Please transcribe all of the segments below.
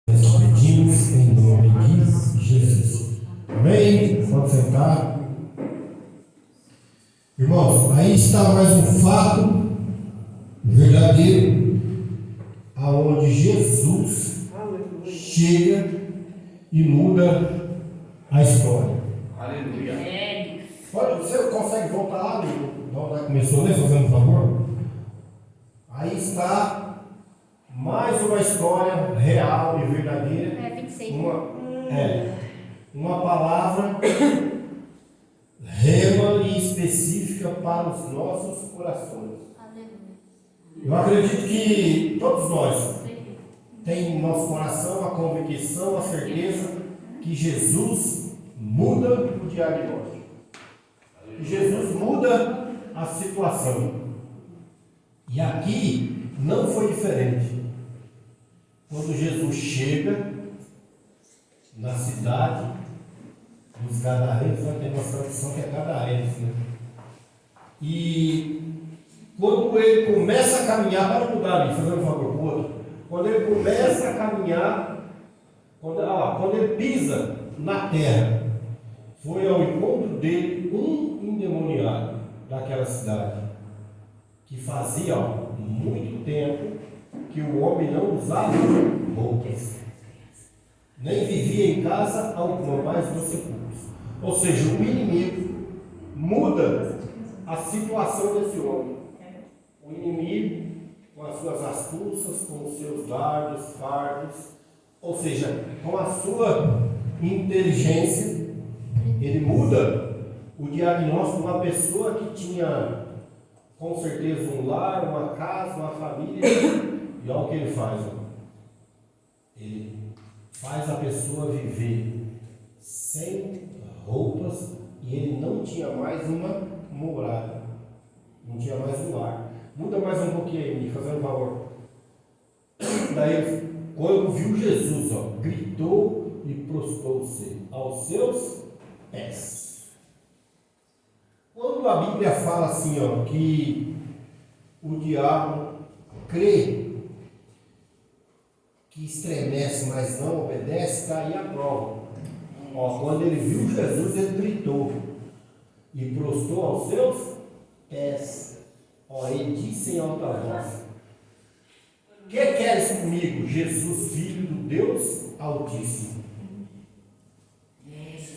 Nós pedimos em nome de Jesus. Amém? Pode sentar. Irmãos, aí está mais um fato verdadeiro, aonde Jesus chega e muda a história. Aleluia. Você consegue voltar lá? Onde começou, né? Fazendo um favor. Aí está mais uma história real e verdadeira. 26. Uma palavra rema e específica para os nossos corações. Eu acredito que todos nós temos em nosso coração a convicção, a certeza que Jesus muda o diagnóstico. Que Jesus muda a situação. E aqui não foi diferente. Quando Jesus chega na cidade dos Gadarenos, tem uma tradução que é Gadarenos, né? E quando ele começa a caminhar, para mudar ali, fazendo um favor para o outro, quando ele começa a caminhar, quando ele pisa na terra, foi ao encontro dele um endemoniado daquela cidade, que fazia muito tempo que o homem não usava roupas, nem vivia em casa alguma, mais dos sepulcros. Ou seja, o inimigo muda a situação desse homem. O inimigo, com as suas astúcias, com os seus dardos, fardos, ou seja, com a sua inteligência, ele muda o diagnóstico de uma pessoa que tinha, com certeza, um lar, uma casa, uma família. E olha o que ele faz. Ele faz a pessoa viver sem roupas e ele não tinha mais uma morada, não tinha mais um lar. Muda mais um pouquinho aí, me fazendo um favor. Daí, quando viu Jesus, gritou e prostrou-se aos seus pés. Quando a Bíblia fala assim, que o diabo crê, que estremece, mas não obedece, está aí a prova. Quando ele viu Jesus, ele gritou e prostrou aos seus pés. Ele disse em alta voz: que queres comigo, Jesus, filho do Deus Altíssimo?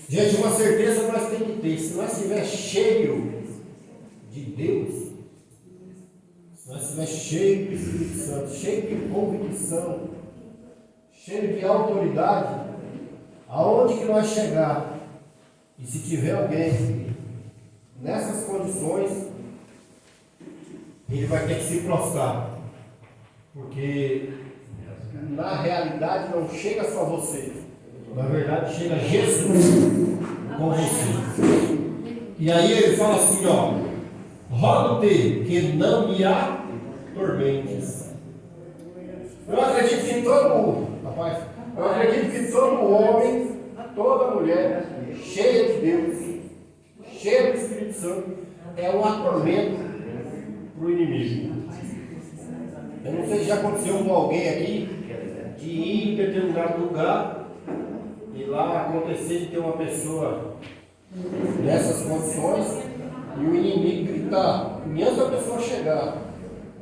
Gente, uma certeza nós temos que ter. Se nós estiver cheio de Deus, se nós estiver cheio do Espírito Santo, cheio de convicção, cheio de autoridade, aonde que nós chegar, e se tiver alguém nessas condições, ele vai ter que se prostrar, porque na realidade não chega só você, na verdade chega Jesus com você. E aí ele fala assim, rogo-te que não me atormentes. Eu acredito que eu acredito que todo homem, toda mulher cheia de Deus, cheia do Espírito Santo, é um atormento para o inimigo. Eu não sei se já aconteceu com alguém aqui de ir em determinado lugar e lá acontecer de ter uma pessoa nessas condições e o inimigo gritar, e antes da pessoa chegar,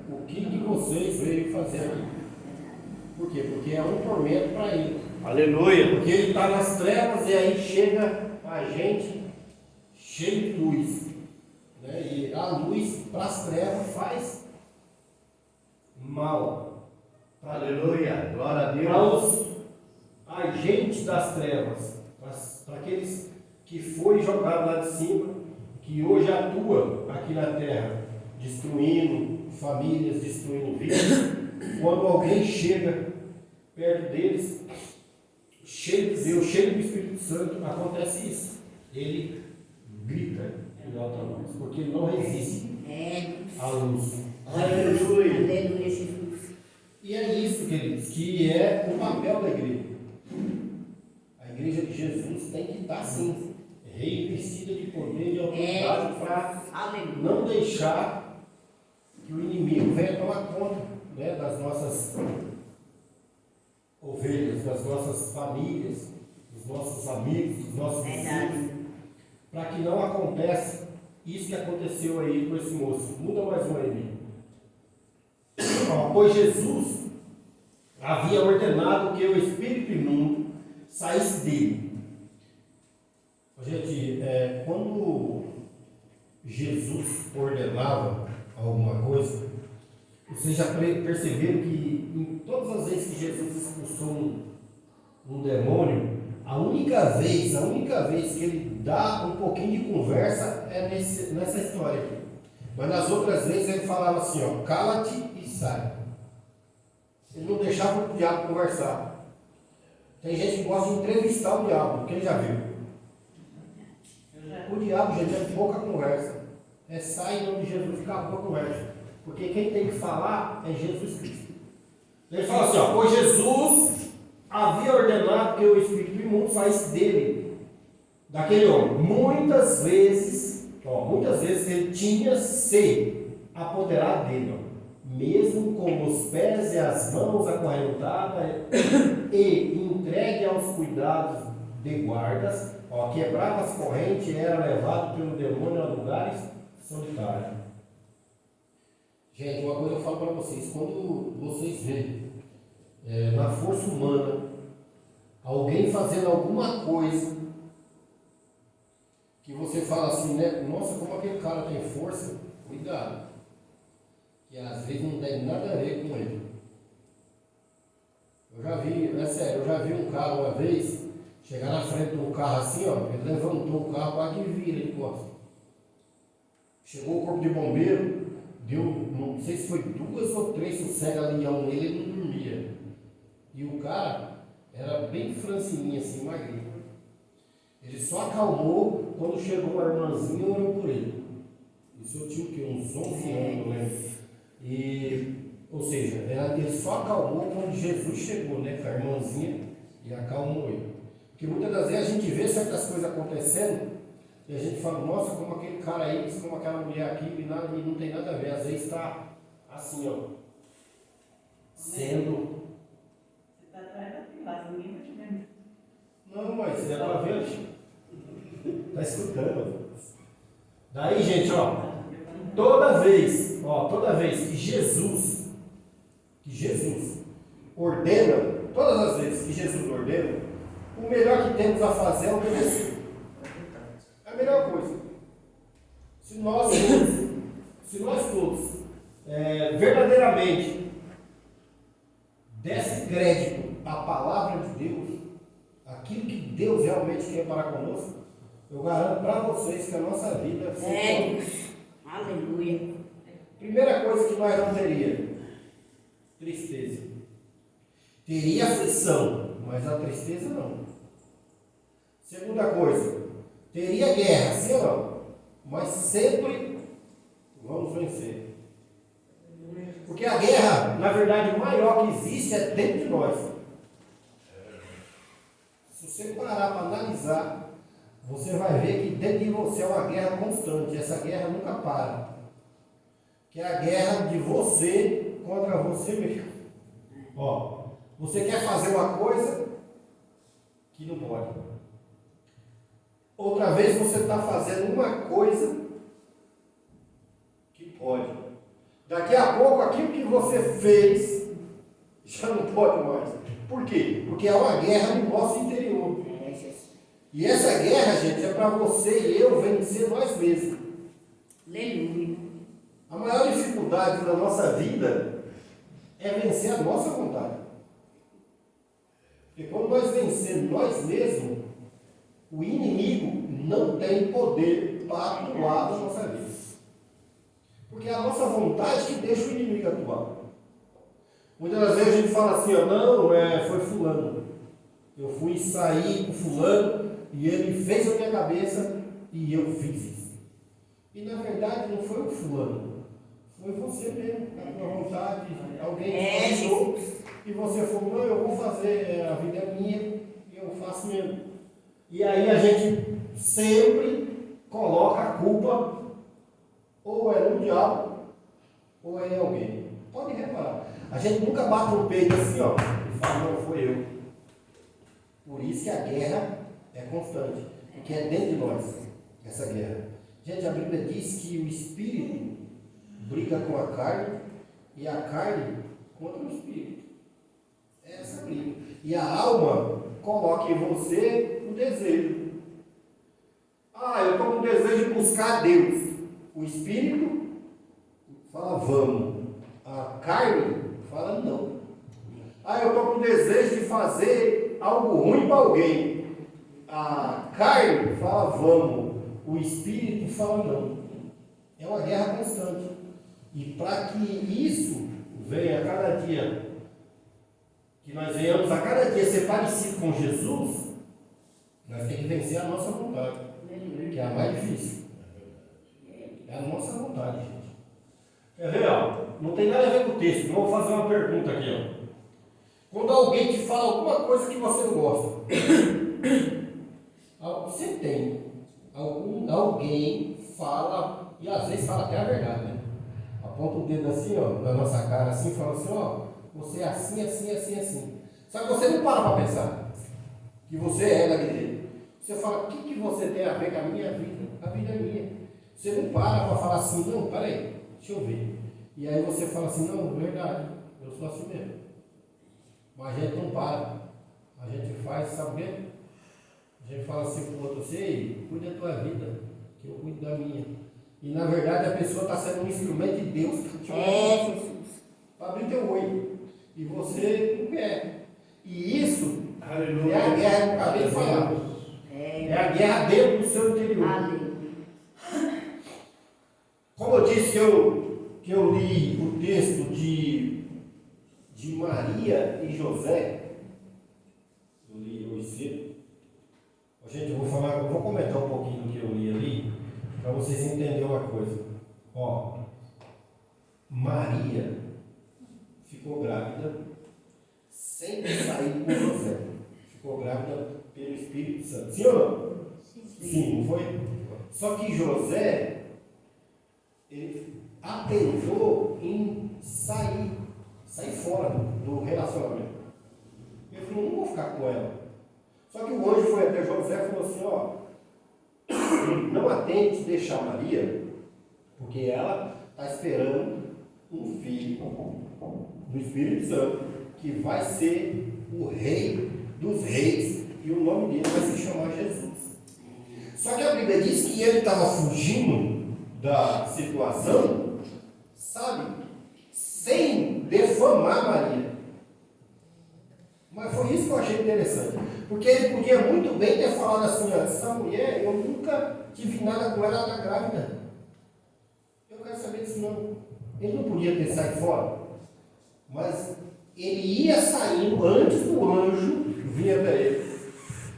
o que vocês veio fazer aqui? Por quê? Porque é um tormento para ele. Aleluia! Porque ele está nas trevas e aí chega a gente cheio de luz. Né? E a luz para as trevas faz mal. Aleluia! Glória a Deus! Para os agentes das trevas, para aqueles que foi jogado lá de cima, que hoje atua aqui na terra, destruindo famílias, destruindo vidas. Quando alguém chega perto deles, cheio de Deus, cheio do Espírito Santo, acontece isso. Ele grita em alta voz, porque ele não resiste à luz. Aleluia, Jesus. E é isso, queridos, que é o papel da igreja. A igreja de Jesus tem que estar assim, revestida de poder e de autoridade para não deixar que o inimigo venha tomar conta, né, das nossas ovelhas, das nossas famílias, dos nossos amigos, dos nossos vizinhos, para que não aconteça isso que aconteceu aí com esse moço. Muda mais um aí. Pois Jesus havia ordenado que o espírito imundo saísse dele. Gente, quando Jesus ordenava alguma coisa, vocês já perceberam que em todas as vezes que Jesus expulsou um demônio, a única vez que ele dá um pouquinho de conversa é nessa história aqui. Mas nas outras vezes ele falava assim, ó, cala-te e sai. Ele não deixava o diabo conversar. Tem gente que gosta de entrevistar o diabo, quem já viu? O diabo, gente, é pouca conversa. Sai em nome de Jesus, acabou a conversa. Porque quem tem que falar é Jesus Cristo. Ele fala assim, ó, pois Jesus havia ordenado que o espírito imundo saísse dele, daquele homem. Muitas vezes ele tinha se apoderado dele, mesmo com os pés e as mãos acorrentadas e entregue aos cuidados de guardas, quebrava as correntes e era levado pelo demônio a lugares solitários. Gente, uma coisa eu falo para vocês, quando vocês veem na força humana alguém fazendo alguma coisa que você fala assim, né? Nossa, como aquele cara tem força, cuidado. Que às vezes não tem nada a ver com ele. Eu já vi um cara uma vez chegar na frente do carro assim, ó, ele levantou o carro para que vira de costas. Chegou o corpo de bombeiro, deu, não sei se foi 2 ou 3 sossegas leão nele, ele não dormia. E o cara era bem franzininho assim, magrinho. Ele só acalmou quando chegou uma irmãzinha e orou por ele. Isso eu tinha o quê? Uns 11 anos, eu lembro. Ou seja, ele só acalmou quando Jesus chegou, né, com a irmãzinha, e acalmou ele. Porque muitas das vezes a gente vê certas coisas acontecendo e a gente fala, nossa, como aquele cara aí, como aquela mulher aqui, e não tem nada a ver. Às vezes está assim, ó, sendo... Você está atrás da pilada, ninguém vai te ver. Não, mas é para ver, está escutando. Daí, gente, ó, toda vez que Jesus ordena, todas as vezes que Jesus ordena, o melhor que temos a fazer é obedecer. É a melhor coisa. Se nós todos verdadeiramente desse crédito à palavra de Deus, aquilo que Deus realmente quer para conosco, eu garanto para vocês que a nossa vida Aleluia. Primeira coisa que nós não teríamos, tristeza. Teria aflição, mas a tristeza não. Segunda coisa, teria guerra, sim ou não? Mas sempre vamos vencer. Porque a guerra, na verdade, maior que existe é dentro de nós. Se você parar para analisar, você vai ver que dentro de você é uma guerra constante. Essa guerra nunca para. Que é a guerra de você contra você mesmo. Você quer fazer uma coisa que não pode. Outra vez você está fazendo uma coisa que pode. Daqui a pouco aquilo que você fez já não pode mais. Por quê? Porque é uma guerra no nosso interior. E essa guerra, gente, é para você e eu vencer nós mesmos. Aleluia. A maior dificuldade da nossa vida é vencer a nossa vontade. Porque quando nós vencemos nós mesmos, o inimigo não tem poder para atuar na nossa vida. Porque é a nossa vontade que deixa o inimigo atuar. Muitas das vezes a gente fala assim, foi fulano. Eu fui sair com fulano e ele fez a minha cabeça e eu fiz isso. E na verdade não foi o fulano. Foi você mesmo, a tua vontade, alguém falou, e você falou, não, eu vou fazer, a vida é minha, e eu faço mesmo. E aí a gente sempre coloca a culpa, ou é no diabo, ou é em alguém. Pode reparar, a gente nunca bate no peito assim, fala, não, foi eu. Por isso que a guerra é constante, porque é dentro de nós, essa guerra. Gente, a Bíblia diz que o espírito briga com a carne e a carne contra o espírito. É essa briga. E a alma coloca em você o desejo. Eu estou com o desejo de buscar Deus. O espírito fala vamos. A carne fala não. Eu estou com o desejo de fazer algo ruim para alguém. A carne fala vamos. O espírito fala não. É uma guerra constante. E para que isso venha a cada dia, que nós venhamos a cada dia ser parecido com Jesus, nós temos que vencer a nossa vontade, que é a mais difícil. É a nossa vontade, gente. Quer ver, não tem nada a ver com o texto, mas vou fazer uma pergunta aqui, Quando alguém te fala alguma coisa que você não gosta, você tem alguém fala, e às vezes fala até a verdade, né? Aponta o dedo assim, na nossa cara, assim, fala assim, você é assim, assim, assim, assim. Só que você não para pensar que você é daquele jeito. Você fala, o que você tem a ver com a minha vida? A vida é minha. Você não para falar assim, não, peraí, deixa eu ver. E aí você fala assim, não, verdade, eu sou assim mesmo. Mas a gente não para. A gente faz, sabe o quê? A gente fala assim pro outro, ei, cuida da tua vida, que eu cuido da minha. E na verdade a pessoa está sendo um instrumento de Deus para abrir teu olho. E você não quer. E isso Aleluia. é a guerra que eu acabei de falar. É a guerra dentro do seu interior. Aleluia. Como eu disse que eu li o texto de Maria e José, eu li hoje cedo. Gente, eu vou comentar um pouquinho do que eu li ali, para vocês entenderem uma coisa. Maria ficou grávida sem sair com José. Ficou grávida pelo Espírito Santo. Sim ou não? Sim, não foi? Só que José, ele atentou em sair fora do relacionamento. Ele falou, não vou ficar com ela. Só que o anjo foi até José e falou assim, não atente deixar Maria, porque ela está esperando um filho do Espírito Santo, que vai ser o rei dos reis, e o nome dele vai se chamar Jesus. Só que a Bíblia diz que ele estava fugindo da situação, sabe, sem defamar Maria. Mas foi isso que eu achei interessante. Porque ele podia muito bem ter falado assim, essa mulher, eu nunca tive nada com ela, ela está grávida. Eu quero saber disso não. Ele não podia ter saído fora. Mas ele ia saindo antes do anjo vir até ele.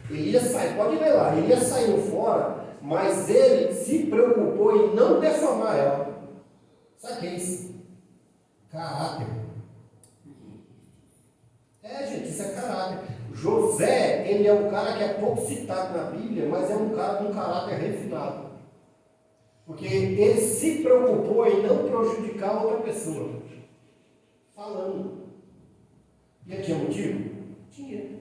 Ele ia sair, pode ver lá, ele ia saindo fora, mas ele se preocupou em não defamar ela. Sabe o que é isso? Caráter. Gente, isso é caráter. José, ele é um cara que é pouco citado na Bíblia, mas é um cara com caráter refinado. Porque ele se preocupou em não prejudicar outra pessoa. Falando. E ele tinha motivo? Tinha.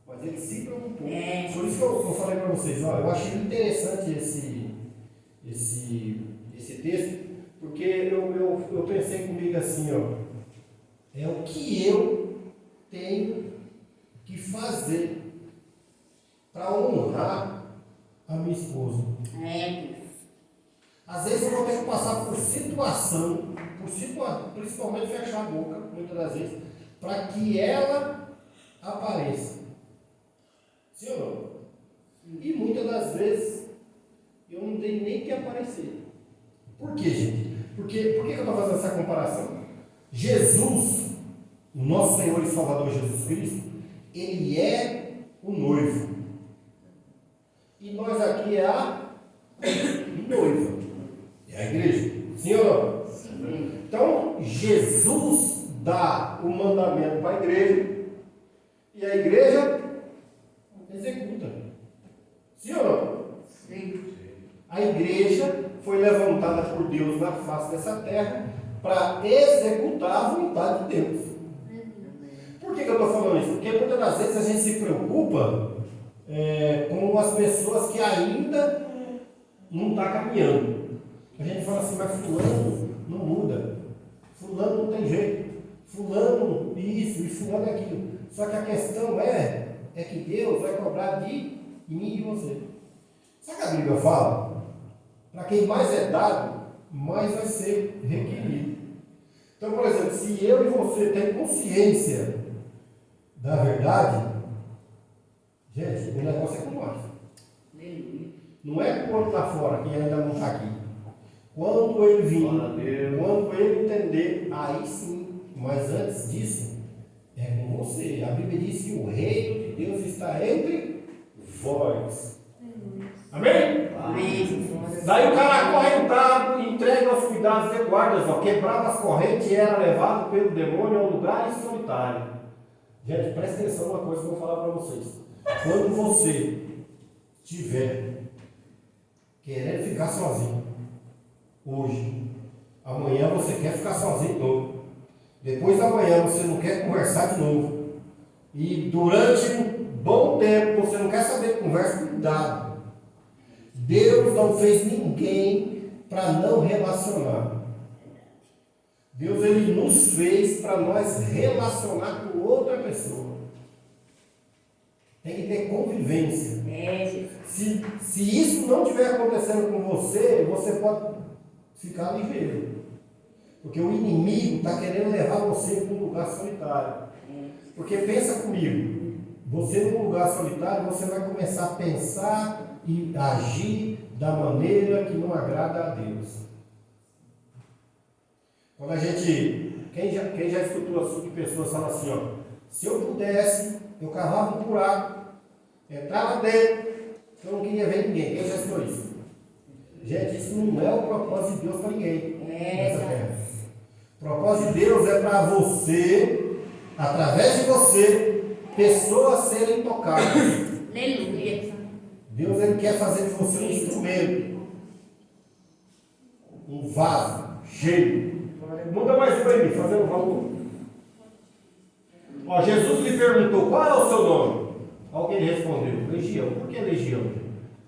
Mas ele se preocupou. Por isso que eu falei para vocês, eu achei interessante esse texto, porque eu pensei comigo assim, é o que eu tenho que fazer para honrar a minha esposa. Às vezes eu vou ter que passar por situação, principalmente fechar a boca, muitas das vezes, para que ela apareça. Sim ou não? E muitas das vezes eu não tenho nem que aparecer. Por quê, gente? Por que eu estou fazendo essa comparação? Jesus, o nosso Senhor e Salvador Jesus Cristo, Ele é o noivo. E nós aqui é a noiva. É a igreja. Sim ou não? Sim. Então, Jesus dá o mandamento para a igreja e a igreja executa. Sim ou não? Sim. A igreja foi levantada por Deus na face dessa terra para executar a vontade de Deus. eu estou falando isso? Porque muitas das vezes a gente se preocupa com as pessoas que ainda não estão caminhando. A gente fala assim, mas fulano não muda, fulano não tem jeito, fulano isso e fulano aquilo. Só que a questão é que Deus vai cobrar de mim e de você. Sabe o que a Bíblia fala? Para quem mais é dado, mais vai ser requerido. Então, por exemplo, se eu e você temos consciência da verdade, gente, o negócio é com nós. Não é quando está fora, quem ainda não está aqui. Quando ele vir, quando ele entender, aí sim. Mas antes disso, é com você. A Bíblia diz que o reino de Deus está entre vós. Amém? Amém. Daí o cara acorrentado, entregue aos cuidados de guardas, quebrava as correntes e era levado pelo demônio a um lugar solitário. Gente, presta atenção numa coisa que eu vou falar para vocês. Quando você estiver querendo ficar sozinho, hoje, amanhã você quer ficar sozinho de novo, depois da manhã você não quer conversar de novo, e durante um bom tempo você não quer saber de conversa, cuidado. Deus não fez ninguém para não relacionar. Deus ele nos fez para nós relacionar com outra pessoa. Tem que ter convivência. Se isso não estiver acontecendo com você, você pode ficar ligeiro. Porque o inimigo está querendo levar você para um lugar solitário. Porque pensa comigo, você num lugar solitário, você vai começar a pensar e agir da maneira que não agrada a Deus. Quando a gente, quem já escutou assim que pessoas falam assim, ó, se eu pudesse, eu cavava um buraco, entrava dentro, eu não queria ver ninguém. Quem já escutou isso? Gente, isso não é o propósito de Deus para ninguém nessa terra. O propósito de Deus é para você, através de você, pessoas serem tocadas. Aleluia. Deus ele quer fazer de você um instrumento, um vaso cheio. Muda mais um aí, fazendo um favor. Ó, Jesus lhe perguntou, qual é o seu nome? Alguém respondeu, Legião. Por que Legião?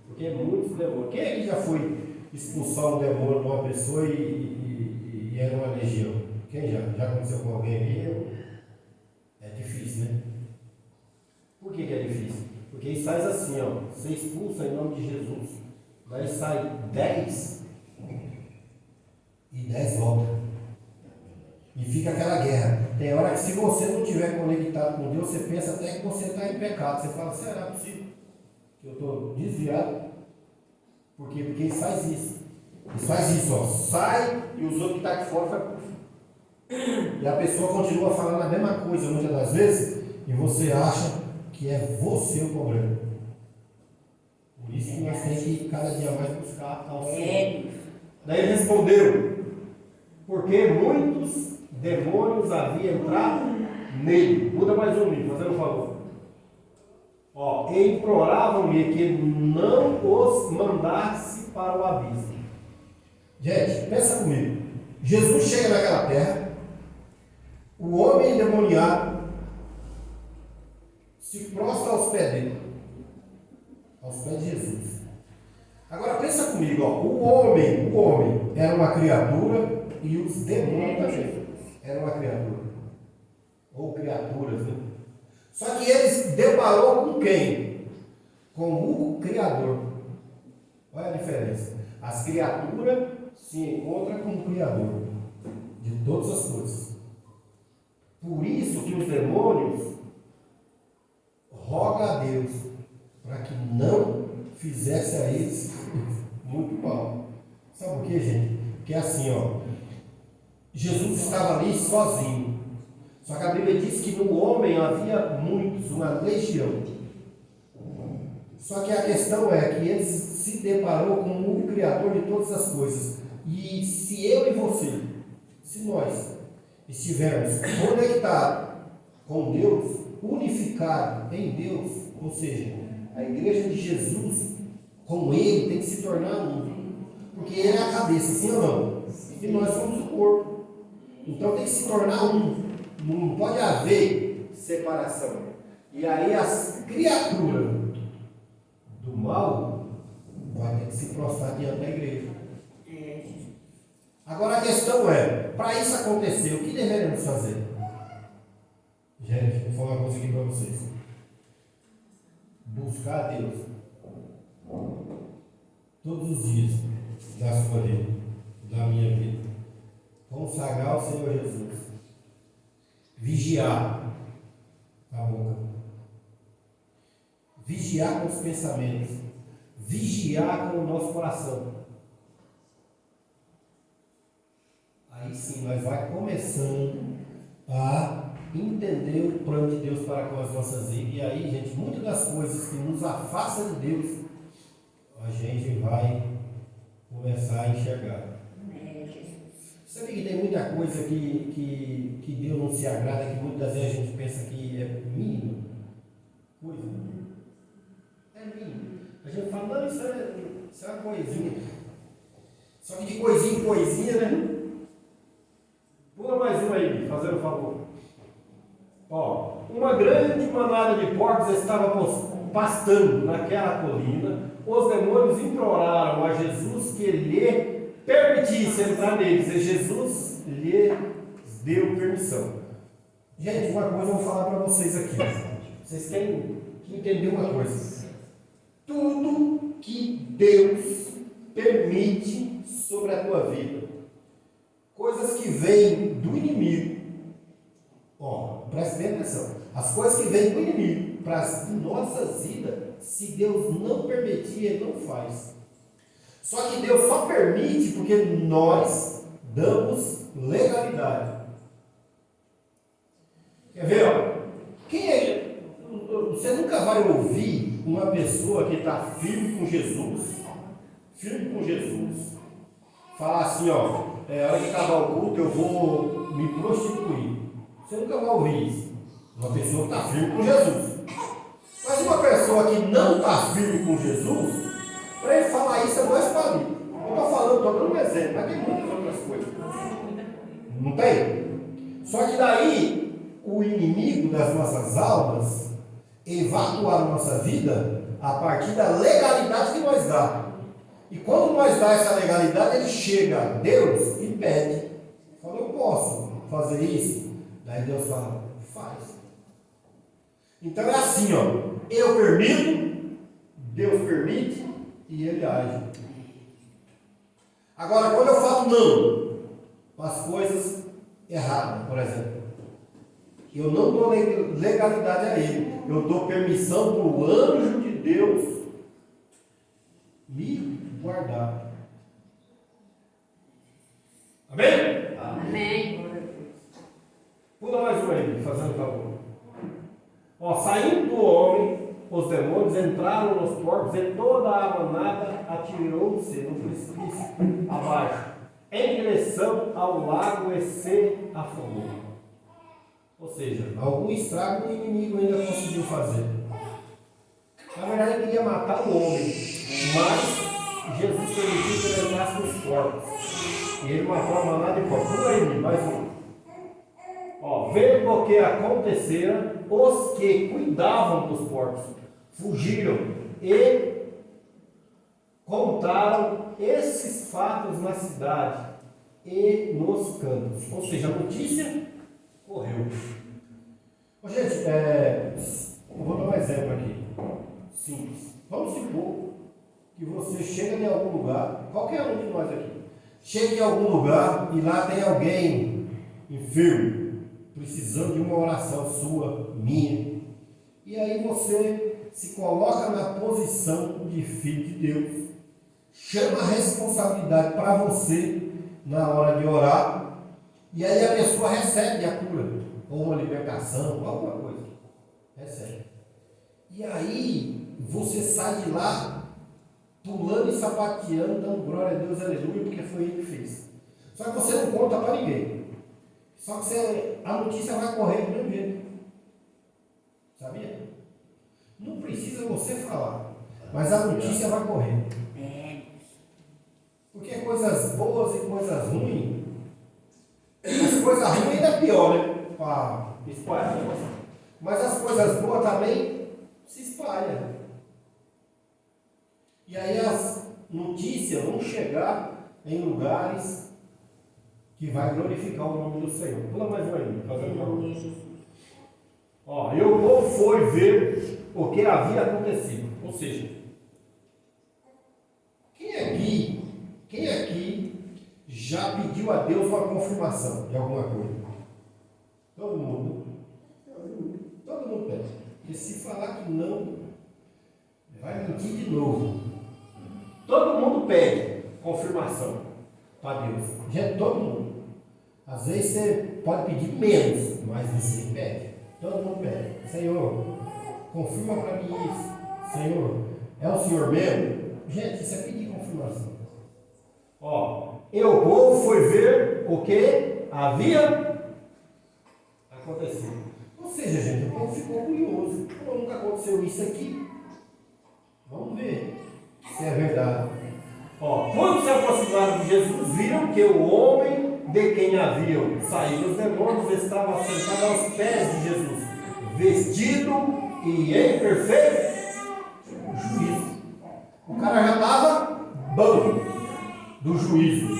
Porque muitos demônios. Quem aqui já foi expulsar um demônio de uma pessoa e era uma legião? Quem já? Já aconteceu com alguém aí? É difícil, né? Por que é difícil? Porque aí sai assim, ó, você expulsa em nome de Jesus. Daí sai 10 e 10 voltam. E fica aquela guerra. Tem hora que se você não estiver conectado com Deus, você pensa até que você está em pecado. Você fala, será possível que eu estou desviado? Por quê? Porque ele faz isso. Ele faz isso, ó. Sai e os outros que estão aqui fora vai. E a pessoa continua falando a mesma coisa muitas das vezes, e você acha que é você o problema. Por isso que nós temos que cada dia mais buscar ao Senhor. Daí ele respondeu, porque muitos demônios haviam entrado nele. Muda mais um livro, fazendo um favor. Ó, e imploravam-lhe que não os mandasse para o abismo. Gente, pensa comigo. Jesus chega naquela terra, o homem endemoniado se prostra aos pés dele, aos pés de Jesus. Agora pensa comigo, ó, o homem era uma criatura e os demônios também eram uma criatura, ou criaturas, né? Só que eles deparou com quem? Com o Criador. Olha a diferença. As criaturas se encontram com o Criador de todas as coisas. Por isso que os demônios rogam a Deus para que não fizesse a eles muito mal. Sabe por quê, gente? Porque é assim, ó, Jesus estava ali sozinho. Só que a Bíblia diz que no homem havia muitos, uma legião. Só que a questão é que ele se deparou com o Criador de todas as coisas. E se eu e você, se nós estivermos conectados com Deus, unificados em Deus, ou seja, a igreja de Jesus, com Ele, tem que se tornar um. Porque Ele é a cabeça, sim ou não? E nós somos o corpo. Então tem que se tornar um. Não pode haver separação. E aí as criaturas do mal vão ter que se prostrar diante da igreja. Agora a questão é, para isso acontecer, o que deveremos fazer? Gente, vou falar uma coisa aqui para vocês. Buscar a Deus todos os dias da sua vida, da minha vida. Consagrar o Senhor Jesus. Vigiar a boca. Vigiar com os pensamentos. Vigiar com o nosso coração. Aí sim, nós vai começando a entender o plano de Deus para com as nossas vidas. E aí, gente, muitas das coisas que nos afastam de Deus, a gente vai começar a enxergar. Sabe que tem muita coisa que Deus não se agrada, que muitas vezes a gente pensa que é mínimo. Coisa. É mínimo. A gente fala, não, isso é uma coisinha. Só que de coisinha em coisinha, né? Pula mais uma aí, fazendo um favor. Ó, uma grande manada de porcos estava pastando naquela colina. Os demônios imploraram a Jesus que lhe permitisse entrar neles, e Jesus lhe deu permissão. Gente, uma coisa eu vou falar para vocês aqui. Vocês têm que entender uma coisa. Tudo que Deus permite sobre a tua vida, coisas que vêm do inimigo, ó, preste bem atenção. As coisas que vêm do inimigo para as nossas vidas, se Deus não permitir, Ele não faz. Só que Deus só permite porque nós damos legalidade. Quer ver? Ó? Quem é? Você nunca vai ouvir uma pessoa que está firme com Jesus, falar assim, ó, a hora que acabar o culto eu vou me prostituir. Você nunca vai ouvir isso. Uma pessoa que está firme com Jesus. Mas uma pessoa que não está firme com Jesus, para ele falar isso é dois palitos. Eu estou falando, estou dando um exemplo, mas tem muitas outras coisas. Não tem? Só que daí, o inimigo das nossas almas, ele vai atuar na nossa vida a partir da legalidade que nós dá. E quando nós dá essa legalidade, ele chega a Deus e pede. Fala, eu posso fazer isso? Daí Deus fala, faz. Então é assim, ó. Eu permito, Deus permite e Ele age. Agora, quando eu falo não, as coisas erradas, por exemplo, eu não dou legalidade a Ele, eu dou permissão para o anjo de Deus me guardar. Amém? Amém. Pula mais um aí, fazendo favor. Ó, saindo do homem, os demônios entraram nos porcos e toda a manada atirou-se no precipício abaixo, em direção ao lago e se afogou. Ou seja, algum estrago o inimigo ainda conseguiu fazer. Na verdade, ele queria matar o homem, mas Jesus permitiu que ele entrasse nos porcos. E ele matou a manada de porcos. Pula aí, mais um. Ó, vendo o que acontecera, os que cuidavam dos porcos fugiram e contaram esses fatos na cidade e nos campos. Ou seja, a notícia correu. Ô, gente, eu vou dar um exemplo aqui. Simples. Vamos supor que você chega em algum lugar, qualquer um de nós aqui, chega em algum lugar e lá tem alguém enfermo, precisando de uma oração sua, minha. E aí você se coloca na posição de filho de Deus. Chama a responsabilidade para você na hora de orar. E aí a pessoa recebe a cura, ou uma libertação, alguma coisa. Recebe. E aí você sai de lá pulando e sapateando, dando glória a Deus, aleluia, porque foi Ele que fez. Só que você não conta para ninguém. Só que a notícia vai correr do mesmo jeito. Sabia? Não precisa você falar, mas a notícia vai correr. Porque coisas boas e coisas ruins, as coisas ruins ainda é pior, né? Para espalhar. Mas as coisas boas também se espalham. E aí as notícias vão chegar em lugares que vai glorificar o nome do Senhor. Pula mais uma aí, fazendo Aleluia, Jesus. Ó, e o povo foi ver o que havia acontecido. Ou seja, quem aqui já pediu a Deus uma confirmação de alguma coisa? Todo mundo. Todo mundo pede. Porque se falar que não, vai mentir de novo. Todo mundo pede confirmação para Deus. Gente, todo mundo. Às vezes você pode pedir menos, mas você pede. Todo mundo pede. Senhor, confirma para mim isso. Senhor, é o Senhor mesmo? Gente, isso é pedir confirmação. Ó, e o povo foi ver o que havia acontecido. Ou seja, gente, o povo ficou curioso. Pô, nunca aconteceu isso aqui. Vamos ver se é verdade. Ó, quando se aproximaram de Jesus, viram que o homem de quem haviam saído os demônios estava sentado aos pés de Jesus, vestido e em perfeito juízo. O cara já estava bom do juízo,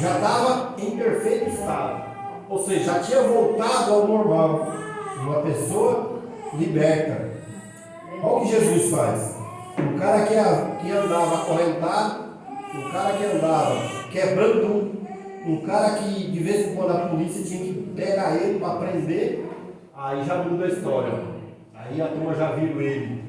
já estava em perfeito estado, ou seja, já tinha voltado ao normal, uma pessoa liberta. Olha o que Jesus faz. O cara que andava acorrentado, o cara que andava quebrando tudo, um cara que de vez em quando a polícia tinha que pegar ele para prender, aí já muda a história. Aí a turma já viu ele